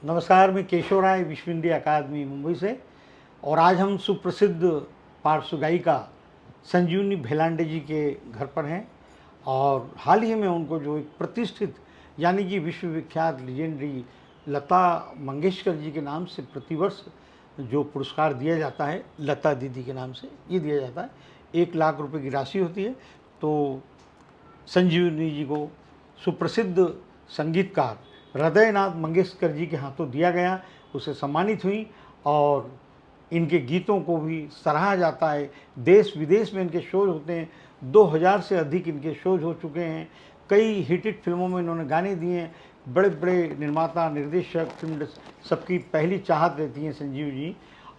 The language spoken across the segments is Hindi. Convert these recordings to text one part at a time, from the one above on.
नमस्कार, मैं केशव राय विश्व हिंदी अकादमी मुंबई से। और आज हम सुप्रसिद्ध पार्श्व गायिका संजीवनी भेलांडे जी के घर पर हैं। और हाल ही में उनको जो एक प्रतिष्ठित यानी कि विश्वविख्यात लीजेंडरी लता मंगेशकर जी के नाम से प्रतिवर्ष जो पुरस्कार दिया जाता है, लता दीदी के नाम से ये दिया जाता है, 1 लाख रुपए की राशि होती है। तो संजीवनी जी को सुप्रसिद्ध संगीतकार हृदयनाथ मंगेशकर जी के हाथों दिया गया, उसे सम्मानित हुई। और इनके गीतों को भी सराहा जाता है, देश विदेश में इनके शोज होते हैं, 2000 से अधिक इनके शोज हो चुके हैं। कई हिट फिल्मों में इन्होंने गाने दिए हैं। बड़े बड़े निर्माता, निर्देशक, फिल्म सबकी पहली चाहत रहती हैं संजीव जी।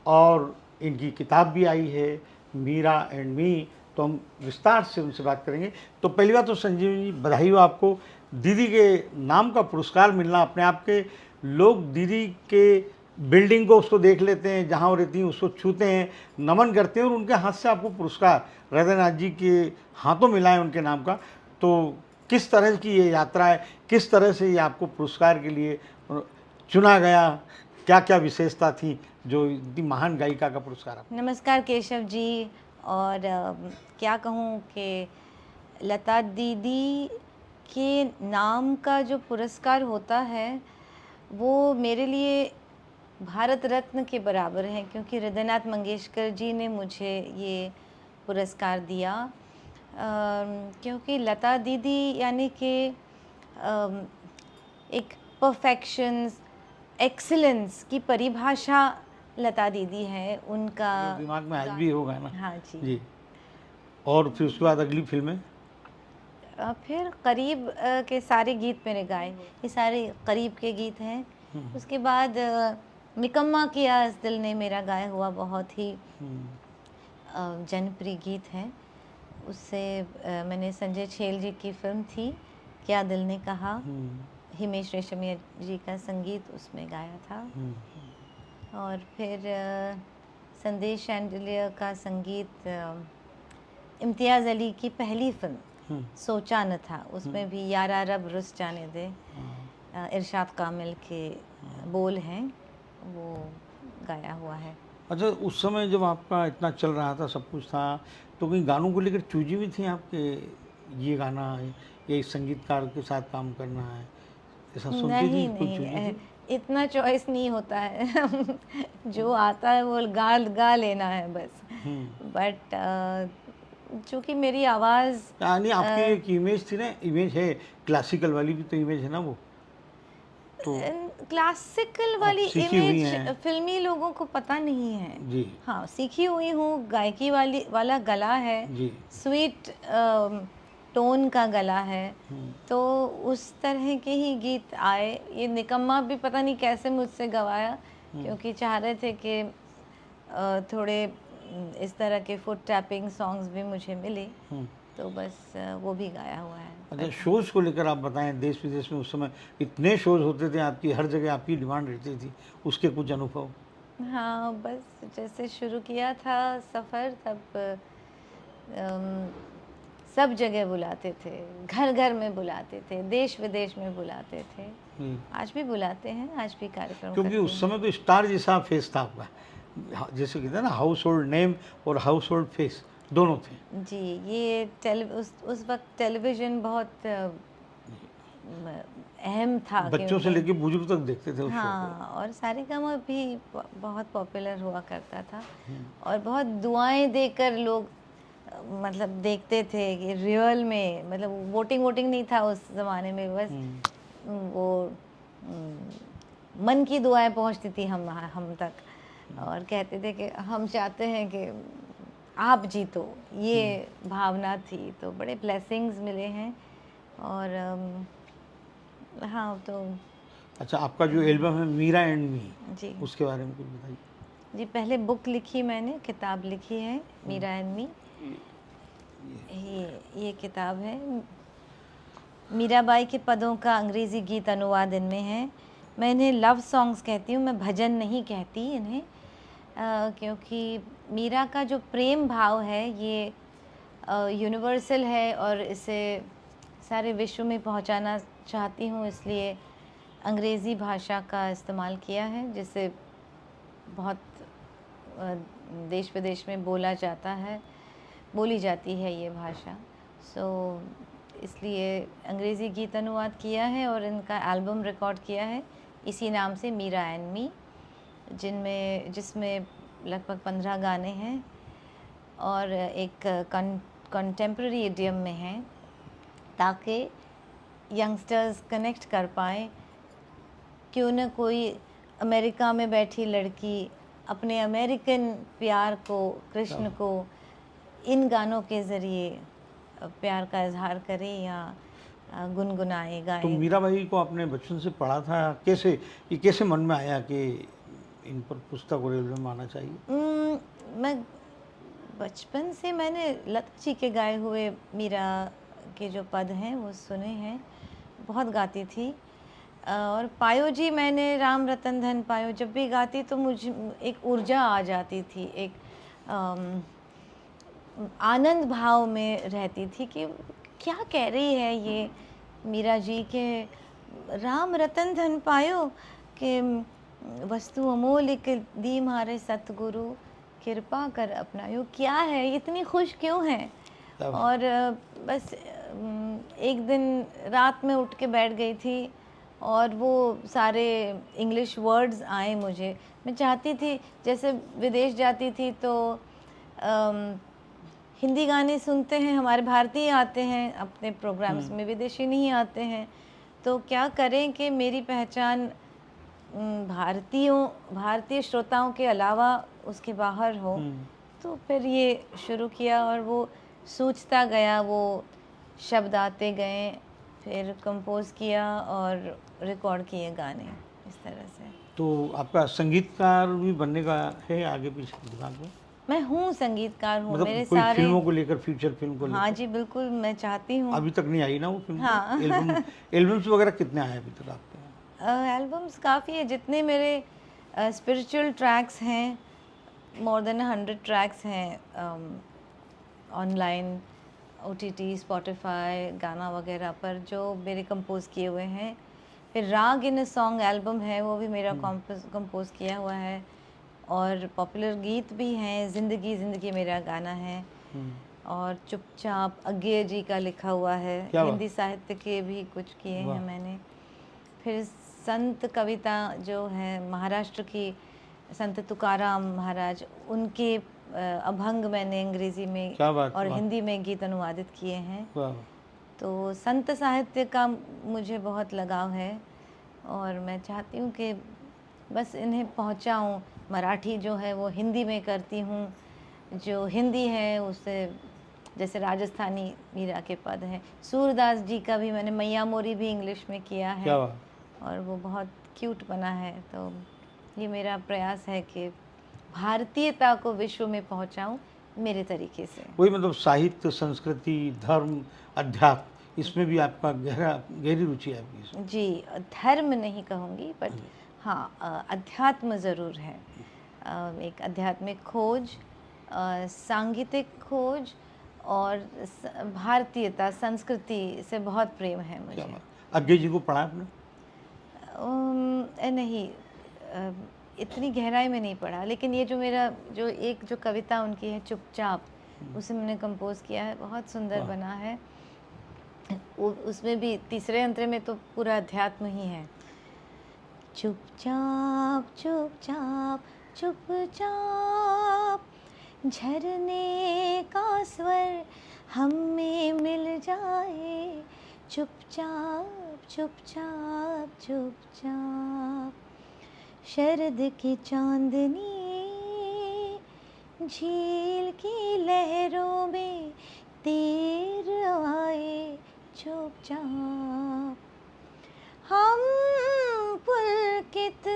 और इनकी किताब भी आई है, मीरा एंड मी। तो हम विस्तार से उनसे बात करेंगे। तो पहली बात तो संजीव जी, बधाई हो आपको, दीदी के नाम का पुरस्कार मिलना अपने आप के। लोग दीदी के बिल्डिंग को उसको देख लेते हैं, जहाँ वो रहती हैं उसको छूते हैं, नमन करते हैं, और उनके हाथ से आपको पुरस्कार हृदयनाथ जी के हाथों मिला है उनके नाम का। तो किस तरह की ये यात्रा है, किस तरह से ये आपको पुरस्कार के लिए चुना गया, क्या क्या विशेषता थी जो इतनी महान गायिका का पुरस्कार आपको? नमस्कार केशव जी। और क्या कहूँ कि लता दीदी के नाम का जो पुरस्कार होता है वो मेरे लिए भारत रत्न के बराबर है, क्योंकि हृदयनाथ मंगेशकर जी ने मुझे ये पुरस्कार दिया। क्योंकि लता दीदी यानी कि एक परफेक्शंस, एक्सीलेंस की परिभाषा लता दीदी है। उनका दिमाग में आज भी होगा ना। हाँ जी। और फिर उसके बाद अगली फिल्में? फिर करीब के सारे गीत मेरे गाए, ये सारे करीब के गीत हैं। उसके बाद निकम्मा किया इस दिल ने मेरा गाया हुआ बहुत ही जनप्रिय गीत है। उससे मैंने संजय छेल जी की फिल्म थी क्या दिल ने कहा, हिमेश रेशमिया जी का संगीत उसमें गाया था। और फिर संदेश शैंडिलियर का संगीत इम्तियाज़ अली की पहली फिल्म सोचा न था, उसमें भी यारा रब रुस जाने दे, इरशाद कामिल के बोल हैं, वो गाया हुआ है। अच्छा, उस समय जब आपका इतना चल रहा था, सब कुछ था, तो कहीं गानों को लेकर चूजी भी थी आपके, ये गाना है, ये संगीतकार के साथ काम करना है, ऐसा सुनती थी? कोई चूजी नहीं, थी? इतना चॉइस नहीं होता है जो आता है वो गा लेना है बस। बट चूँकि मेरी आवाज़ यानी आपकी एक इमेज थी ना, इमेज है क्लासिकल वाली भी तो इमेज है ना वो, तो क्लासिकल वाली सीखी हुई इमेज हैं फिल्मी लोगों को पता नहीं है जी। हाँ, सीखी हुई हूँ। गायकी वाला गला है जी। स्वीट टोन का गला है, तो उस तरह के ही गीत आए। ये निकम्मा भी पता नहीं कैसे मुझसे गवाया, क्योंकि चाह रहे थे कि थोड़े इस तरह के फुट टैपिंग सॉन्ग्स भी मुझे मिले, तो बस वो भी गाया हुआ है। अच्छा, शोज़ को लेकर आप बताएं, देश विदेश में उस समय इतने शोज़ होते थे, आपकी हर जगह आपकी डिमांड रहती थी, उसके कुछ अनुभव? हाँ, बस जैसे शुरू किया था सफ़र, तब सब जगह बुलाते थे, घर घर में बुलाते थे, देश विदेश में बुलाते थे। आज भी बुलाते हैं, आज भी कार्यक्रम क्योंकि उस समय तो स्टार जैसा फेस था आपका, जैसे कहते हैं ना, हाउस होल्ड नेम और हाउस होल्ड फेस दोनों थे जी। ये उस वक्त टेलीविज़न बहुत अहम था, बच्चों से लेके बुजुर्ग तक देखते थे उस शो को। हाँ, और सारेगामा भी बहुत पॉपुलर हुआ करता था, और बहुत दुआएं देकर लोग मतलब देखते थे कि रियल में, मतलब वोटिंग नहीं था उस ज़माने में, बस वो मन की दुआएं पहुंचती थी हम तक, और कहते थे कि हम चाहते हैं कि आप जीतो, ये भावना थी। तो बड़े ब्लेसिंग्स मिले हैं। और हाँ, तो अच्छा, आपका जो एल्बम है मीरा एंड मी, जी उसके बारे में कुछ बताइए। जी, पहले बुक लिखी मैंने, किताब लिखी है मीरा एंड मी। ये किताब है। मीराबाई के पदों का अंग्रेज़ी गीत अनुवाद इनमें है। मैं इन्हें लव सॉन्ग्स कहती हूँ, मैं भजन नहीं कहती इन्हें, क्योंकि मीरा का जो प्रेम भाव है ये यूनिवर्सल है, और इसे सारे विश्व में पहुँचाना चाहती हूँ। इसलिए अंग्रेज़ी भाषा का इस्तेमाल किया है, जिसे बहुत देश विदेश में बोली जाती है ये भाषा। सो इसलिए अंग्रेज़ी गीत अनुवाद किया है और इनका एल्बम रिकॉर्ड किया है इसी नाम से, मीरा एंड मी, जिसमें लगभग 15 गाने हैं और एक कंटेम्प्रेरी इडियम में हैं, ताकि यंगस्टर्स कनेक्ट कर पाएँ। क्यों न कोई अमेरिका में बैठी लड़की अपने अमेरिकन प्यार को, कृष्ण को इन गानों के ज़रिए प्यार का इजहार करे या गुनगुनाए, तो गाए। मीराबाई को आपने बचपन से पढ़ा था, कैसे मन में आया कि इन पर पुस्तक और एल्बम आना चाहिए? मैं बचपन से मैंने लता जी के गाए हुए मीरा के जो पद हैं वो सुने हैं, बहुत गाती थी। और पायो जी, मैंने राम रतन धन पायो जब भी गाती तो मुझे एक ऊर्जा आ जाती थी, एक आनंद भाव में रहती थी कि क्या कह रही है ये मीरा जी के राम रतन धन पायो के वस्तु अमोलिक दी मारे सतगुरु कृपा कर अपनायो। क्या है, इतनी खुश क्यों है? और बस एक दिन रात में उठ के बैठ गई थी और वो सारे इंग्लिश वर्ड्स आए मुझे। मैं चाहती थी, जैसे विदेश जाती थी तो हिंदी गाने सुनते हैं, हमारे भारतीय आते हैं अपने प्रोग्राम्स में, विदेशी नहीं आते हैं। तो क्या करें कि मेरी पहचान भारतीय श्रोताओं के अलावा उसके बाहर हो। तो फिर ये शुरू किया और वो सूझता गया, वो शब्द आते गए, फिर कंपोज किया और रिकॉर्ड किए गाने इस तरह से। तो आपका संगीतकार भी बनने का है आगे पीछे दिमाग में? मैं हूँ, संगीतकार हूँ, मतलब मेरे कोई सारे फिल्मों को लेकर, फ्यूचर फिल्म को लेकर? हाँ जी, बिल्कुल, मैं चाहती हूँ। अभी तक नहीं आई ना वो फिल्म? हाँ। एल्बम्स वगैरह कितने आए अभी तक आपके? एल्बम्स काफ़ी है, जितने मेरे स्पिरिचुअल ट्रैक्स हैं, मोर देन 100 ट्रैक्स हैं ऑनलाइन, OTT, स्पॉटिफाई, गाना वगैरह पर जो मेरे कंपोज किए हुए हैं। फिर राग इन सॉन्ग एल्बम है, वो भी मेरा कंपोज किया हुआ है। और पॉपुलर गीत भी हैं, ज़िंदगी ज़िंदगी मेरा गाना है, और चुपचाप अज्ञे जी का लिखा हुआ है। हिंदी साहित्य के भी कुछ किए हैं मैंने। फिर संत कविता जो है महाराष्ट्र की, संत तुकाराम महाराज, उनके अभंग मैंने अंग्रेज़ी में और हिंदी में गीत अनुवादित किए हैं। तो संत साहित्य का मुझे बहुत लगाव है और मैं चाहती हूँ कि बस इन्हें पहुँचाऊँ। मराठी जो है वो हिंदी में करती हूँ, जो हिंदी है उसे, जैसे राजस्थानी मीरा के पद हैं। सूरदास जी का भी मैंने मैया मोरी भी इंग्लिश में किया है और वो बहुत क्यूट बना है। तो ये मेरा प्रयास है कि भारतीयता को विश्व में पहुंचाऊं मेरे तरीके से। वही, मतलब साहित्य, संस्कृति, धर्म, अध्यात्म, इसमें भी आपका गहरी रुचि है आपकी? जी, धर्म नहीं कहूँगी, बट हाँ, अध्यात्म ज़रूर है। एक आध्यात्मिक खोज, सांगीतिक खोज और भारतीयता, संस्कृति से बहुत प्रेम है मुझे। अज्ञे जी को पढ़ा आपने? नहीं, इतनी गहराई में नहीं पढ़ा, लेकिन ये जो कविता उनकी है चुपचाप, उसे मैंने कंपोज किया है, बहुत सुंदर बना है। उसमें भी तीसरे अंतरे में तो पूरा अध्यात्म ही है। चुपचाप चुपचाप चुपचाप झरने का स्वर हम में मिल जाए, चुपचाप चुपचाप चुपचाप शरद की चांदनी झील की लहरों में तीर आए, चुपचाप हम पुलकित।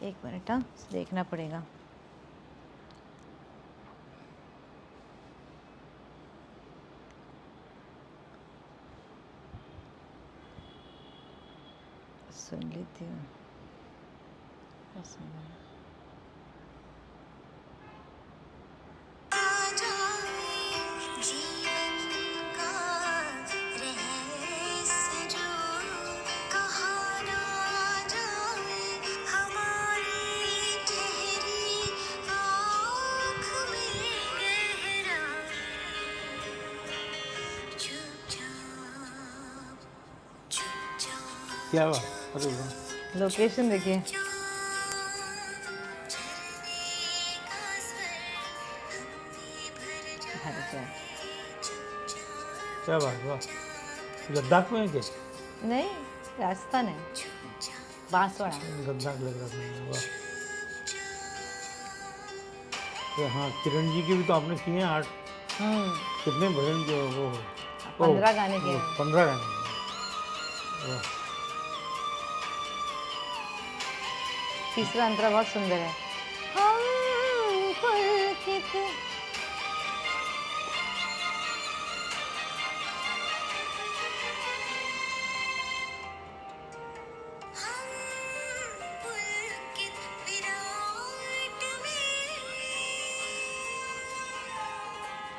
एक मिनट, देखना पड़ेगा। सुन लेती हूँ। क्या बात, अरे वाह, लोकेशन देखिए। भर जाए। क्या बात, वाह। लद्दाख में है क्या? नहीं, राजस्थान है, बांसवाड़ा। लद्दाख लग रहा था, वाह। तो हाँ, किरण जी के भी तो आपने किए हैं 8, कितने भजन के वो? 15 गाने किए हैं। 15 गाने, वाह। तीसरा अंतरा बहुत सुंदर है। हम पुलकित।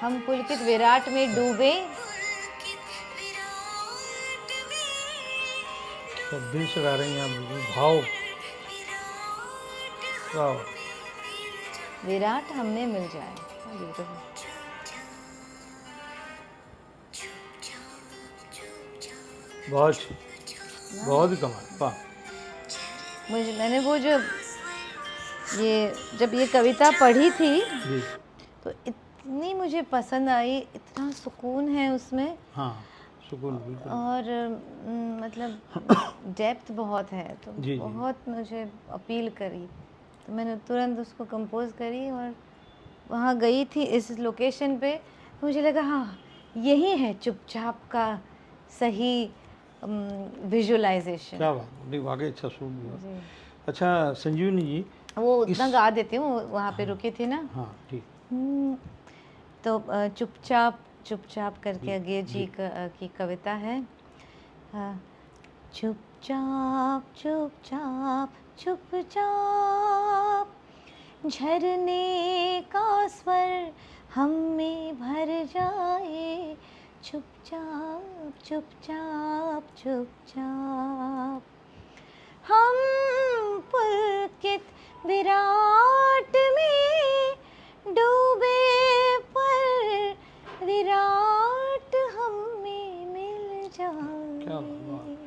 हम पुलकित विराट में डूबे। सब दिल से गा रही हैं आप, बिल्कुल भाव, वाह। विराट हम में मिल जाए। Beautiful. बहुत बहुत ही कमाल, वाह। मैंने वो जब ये कविता पढ़ी थी जी, तो इतनी मुझे पसंद आई, इतना सुकून है उसमें। हाँ, सुकून बिल्कुल। और मतलब डेप्थ बहुत है, तो जी, जी। बहुत मुझे अपील करी, तो मैंने तुरंत उसको कंपोज करी और वहाँ गई थी इस लोकेशन पे। मुझे लगा हाँ, यही है चुपचाप का सही विजुअलाइजेशन। क्या बात, नहीं वाकई अच्छा सूट भी हुआ। जी, अच्छा संजीवनी जी, वो उतना गा देती हूँ, वहाँ पे रुकी थी ना। हाँ ठीक, तो चुपचाप चुपचाप करके जी, अगे जी की कविता है। चुपचाप चुपचाप चुपचाप झरने का स्वर हम में भर जाए। चुपचाप चुपचाप चुपचाप हम पुलकित विराट में डूबे, पर विराट हम में मिल क्या जाए। बात,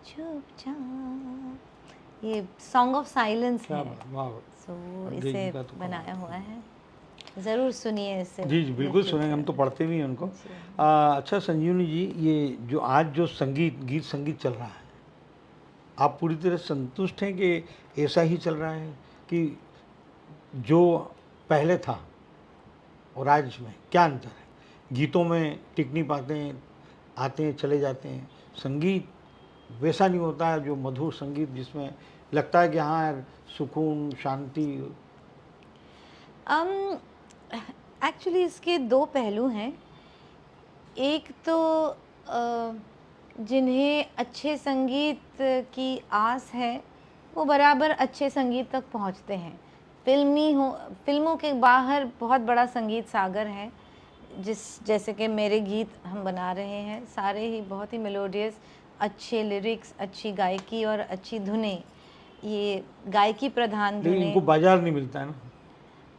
चुपचाप। ये सॉन्ग ऑफ साइलेंस क्या है, बात, वाह। सो अग्गे जी इसे का तो बनाया कमाल। हुआ है, ज़रूर सुनिए इसे। जी जी बिल्कुल सुनेंगे, हम तो पढ़ते भी हैं उनको। जी। अच्छा संजीवनी जी, ये जो आज जो गीत संगीत चल रहा है, आप पूरी तरह संतुष्ट हैं कि ऐसा ही चल रहा है, कि जो पहले था और आज में क्या अंतर है? गीतों में टिक नहीं पाते हैं, आते हैं चले जाते हैं, संगीत वैसा नहीं होता है जो मधुर संगीत जिसमें लगता है कि हाँ यार सुकून शांति। एक्चुअली इसके दो पहलू हैं। एक तो जिन्हें अच्छे संगीत की आस है वो बराबर अच्छे संगीत तक पहुंचते हैं। फिल्मों के बाहर बहुत बड़ा संगीत सागर है, जैसे कि मेरे गीत हम बना रहे हैं, सारे ही बहुत ही मेलोडियस, अच्छे लिरिक्स, अच्छी गायकी और अच्छी धुनें, ये गायकी प्रधान लेकिन इनको धुनें बाजार नहीं मिलता है ना,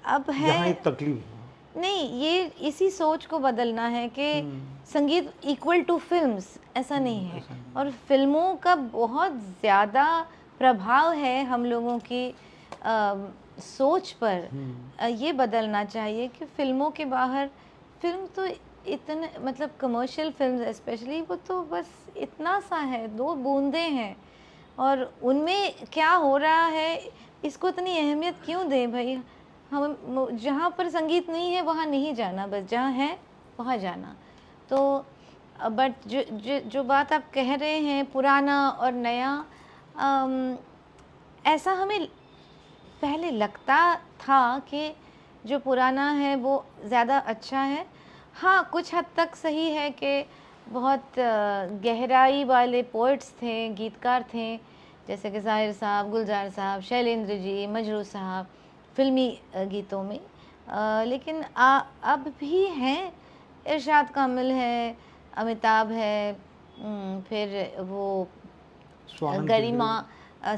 अब यहाँ है। एक तकलीफ है। नहीं, ये इसी सोच को बदलना है कि संगीत इक्वल टू फिल्म्स, ऐसा नहीं है। ऐसा नहीं। और फिल्मों का बहुत ज़्यादा प्रभाव है हम लोगों की सोच पर। ये बदलना चाहिए कि फिल्मों के बाहर, फिल्म तो इतने मतलब कमर्शियल फिल्म स्पेशली, वो तो बस इतना सा है, 2 बूंदें हैं, और उनमें क्या हो रहा है इसको इतनी अहमियत क्यों दें भाई? हम जहाँ पर संगीत नहीं है वहाँ नहीं जाना, बस जहाँ है वहाँ जाना। तो बट जो बात आप कह रहे हैं पुराना और नया, ऐसा हमें पहले लगता था कि जो पुराना है वो ज़्यादा अच्छा है। हाँ, कुछ हद तक सही है कि बहुत गहराई वाले पोइट्स थे, गीतकार थे, जैसे कि ज़ाहिर साहब, गुलजार साहब, शैलेंद्र जी, मजरू साहब, फिल्मी गीतों में। लेकिन अब भी हैं, इरशाद कामिल है, अमिताभ है, फिर वो स्वानंद गरिमा,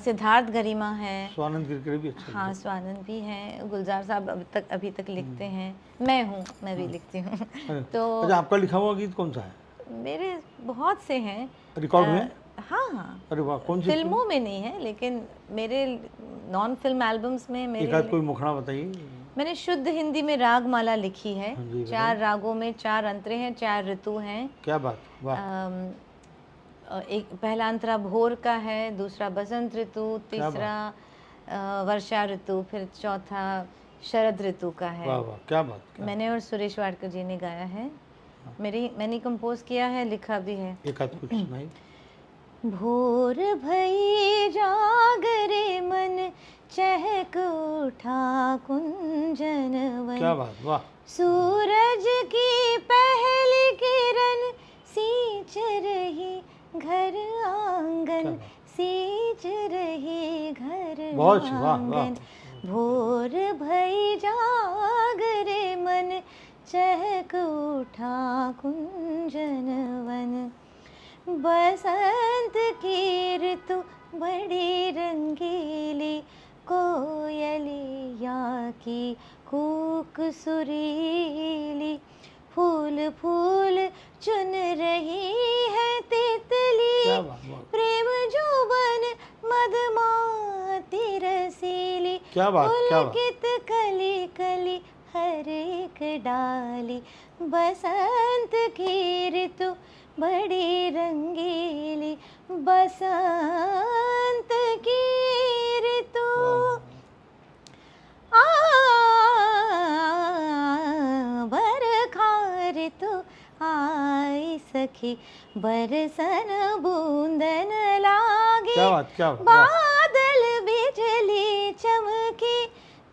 सिद्धार्थ गरिमा है, स्वानंद गिरकर भी अच्छा हाँ स्वानंद भी हैं, गुलजार साहब अभी तक लिखते हैं, मैं भी लिखती हूँ। लिखा। तो अच्छा, आपका लिखा हुआ गीत कौन सा है? मेरे बहुत से हैं। रिकॉर्ड में? हाँ हाँ, अरे वाह, कौन सी फिल्मों में नहीं है, लेकिन मेरे नॉन फिल्म एल्बम्स में एक आध कोई मुखड़ा बताइए। मैंने शुद्ध हिंदी में रागमाला लिखी है। हाँ जी, 4 रागों में 4 अंतरे हैं, 4 ऋतु हैं। क्या बात, वाह। एक पहला अंतरा भोर का है, दूसरा बसंत ऋतु, तीसरा वर्षा ऋतु, फिर चौथा शरद ऋतु का है। वाह वाह, क्या बात, क्या मैंने और सुरेश वाडकर जी ने गाया है। मैंने कंपोज किया है, लिखा भी है। एक आध कुछ सुनाइए। भोर भई जागरे मन, चहक उठा कुंजन वन। क्या बात, वाह। सूरज की पहली किरण सींच रही घर आंगन, सींच रही घर बहुत अच्छी, वाह वाह। आंगन। भोर भई जागरे मन, चहक उठा कुंजन वन। बसंत की ऋतु बड़ी रंगीली, कोयलिया की कूक सुरीली। फूल फूल चुन रही है तितली, क्या बात, वाह। प्रेम जुबन मधुमाती रसीली। क्या बात, क्या बात। पुलकित कली कली हर एक डाली। बसंत की ऋतु बड़ी रंगीली, बसंत की ऋतु। बरखा ऋतु आई सखी, बरसन बूंदन लागे। क्या बात, क्या बात, बादल बिजली चमकी,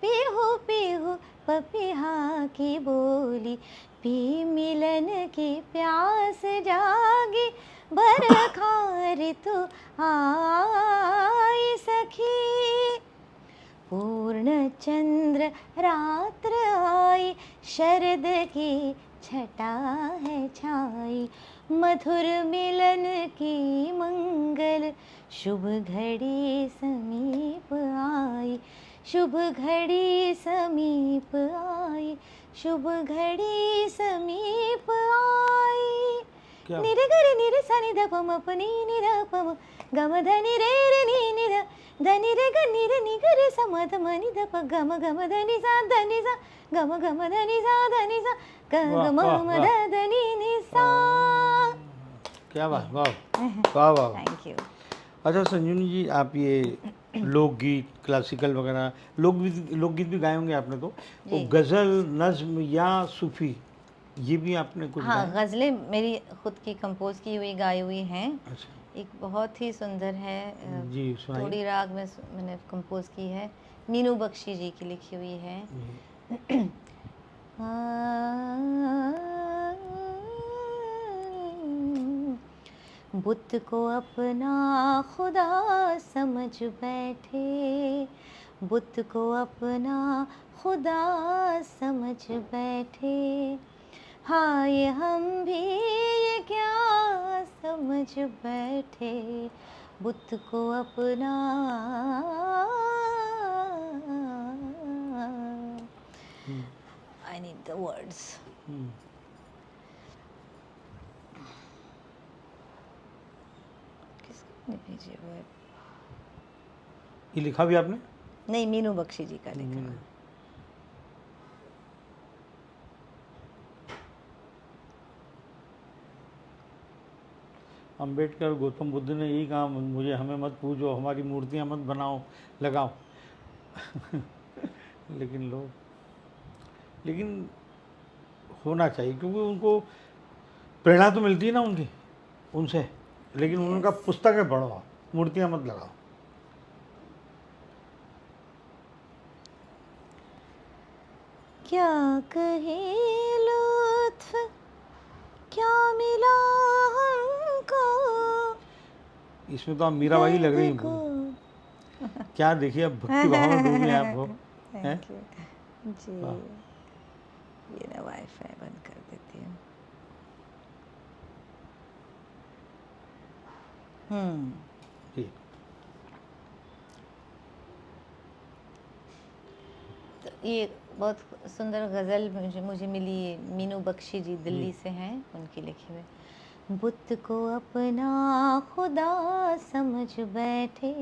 पीहू पीहू पपीहा की बोली। पी मिलन की प्यास जागी, बरखा ऋतु आई सखी। पूर्ण चंद्र रात्र आई, शरद की छटा है छाई। मधुर मिलन की मंगल, शुभ घड़ी समीप आई। शुभ घड़ी समीप आई, शुभ घड़ी समीप आई। निरे गरे निरे सा नि ध प म प नि नि ध प म ग म ध नि रे रे नि नि ध ध नि रे ग नि रे नि ग रे सा म ध म नि ध प ग म ध नि सा ध नि सा ग म ध नि सा ध नि सा ग म ध ध नि सा। क्या बात, वाह वाह वाह। Thank you. अच्छा संजीवनी जी, आप ये लोकगीत, क्लासिकल वगैरह, लोकगीत भी गाए होंगे आपने तो गज़ल, नज्म या सूफी, ये भी आपने कुछ हाँ, गाया? गज़लें मेरी खुद की कंपोज की हुई गाई हुई हैं। अच्छा एक बहुत ही सुंदर है, जी, सुनाइए। तोड़ी राग में मैंने कंपोज की है, मीनू बख्शी जी की लिखी हुई है। बुत को अपना खुदा समझ बैठे, बुत को अपना खुदा समझ बैठे। हाय हम भी ये क्या समझ बैठे, बुत को अपना। I need the words. किसने भेजे हुए? ये लिखा भी आपने? नहीं, मीनू बख्शी जी का लिखा हुआ। अंबेडकर, गौतम बुद्ध ने यही कहा, मुझे हमें मत पूजो, हमारी मूर्तियां मत बनाओ, लगाओ। लेकिन होना चाहिए, क्योंकि उनको प्रेरणा तो मिलती है ना उनसे। लेकिन उनका पुस्तकें पढ़ो, मूर्तियां मत लगाओ। क्या कहे लुत्फ क्या मिला हमको, इसमें तो आप मीराबाई लग रही हैं। क्या देखिए, अब भक्ति भाव में डूबे आप हो। हैं जी, ये ना वाईफाई बंद कर देती हूँ। जी। तो ये बहुत सुंदर गज़ल मुझे मिली, मीनू बख्शी जी दिल्ली से हैं, उनकी लिखी हुई। बुत को अपना खुदा समझ बैठे,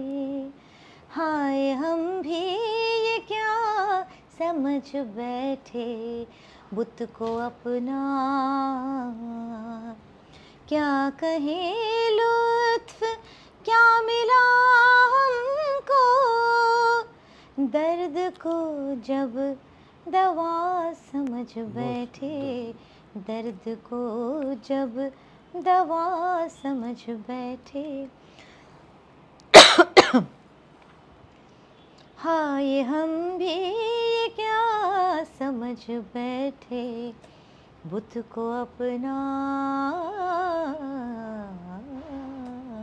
हाय हम भी ये क्या समझ बैठे, बुत को अपना क्या कहे लुत्फ क्या मिला हमको, दर्द को जब दवा समझ बैठे, दर्द को जब दवा समझ बैठे, हाय हम भी क्या समझ बैठे, बुत को अपना।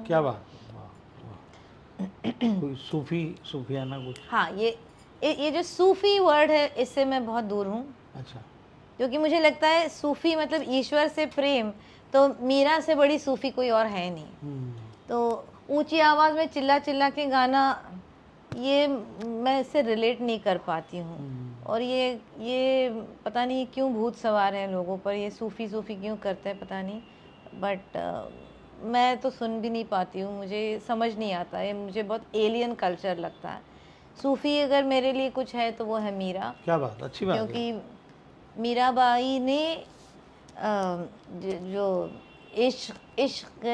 क्या बात, कोई सूफियाना कुछ? हाँ, ये जो सूफी वर्ड है इससे मैं बहुत दूर हूँ, अच्छा, क्योंकि मुझे लगता है सूफी मतलब ईश्वर से प्रेम, तो मीरा से बड़ी सूफी कोई और है नहीं। तो ऊंची आवाज़ में चिल्ला चिल्ला के गाना, ये मैं इससे रिलेट नहीं कर पाती हूँ। और ये पता नहीं क्यों भूत सवार हैं लोगों पर, ये सूफ़ी क्यों करते हैं पता नहीं, बट मैं तो सुन भी नहीं पाती हूँ, मुझे समझ नहीं आता, ये मुझे बहुत एलियन कल्चर लगता है। सूफ़ी अगर मेरे लिए कुछ है तो वो है मीरा। क्या बात, अच्छी बात है। क्योंकि मीराबाई ने जो इश्क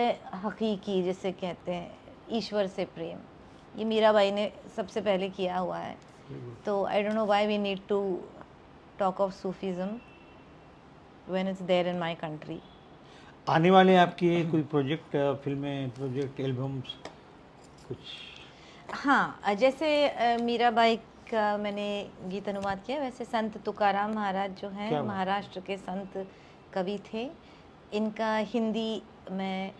हकीकी जिसे कहते हैं, ईश्वर से प्रेम, ये मीराबाई ने सबसे पहले किया हुआ है। तो I don't know why we need to talk of Sufism when it's there in my country. आने वाले आपके कोई प्रोजेक्ट, फिल्में, प्रोजेक्ट, एल्बम्स कुछ? हाँ, जैसे मीराबाई का मैंने गीत अनुवाद किया, वैसे संत तुकाराम महाराज जो हैं, महाराष्ट्र के संत कवि थे, इनका हिंदी में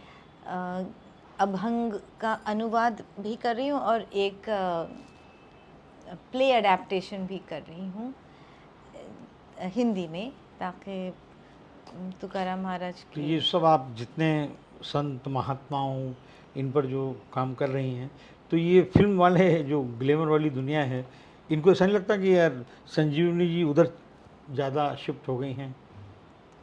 अभंग का अनुवाद भी कर रही हूँ और एक प्ले अडेप्टेशन भी कर रही हूँ हिंदी में, ताकि तुकाराम महाराज तो ये सब आप जितने संत महात्माओं इन पर जो काम कर रही हैं, तो ये फिल्म वाले जो ग्लैमर वाली दुनिया है, इनको ऐसा नहीं लगता कि यार संजीवनी जी उधर ज़्यादा शिफ्ट हो गई हैं?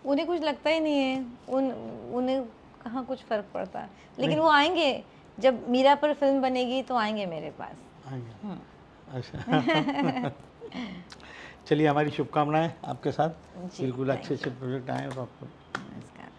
उन्हें कुछ लगता ही नहीं है, उन्हें कहाँ कुछ फ़र्क पड़ता है, लेकिन वो आएंगे जब मीरा पर फिल्म बनेगी तो आएंगे मेरे पास। आएंगे, अच्छा। चलिए, हमारी शुभकामनाएं आपके साथ, बिल्कुल अच्छे अच्छे प्रोजेक्ट आएँ और आपको। नमस्कार।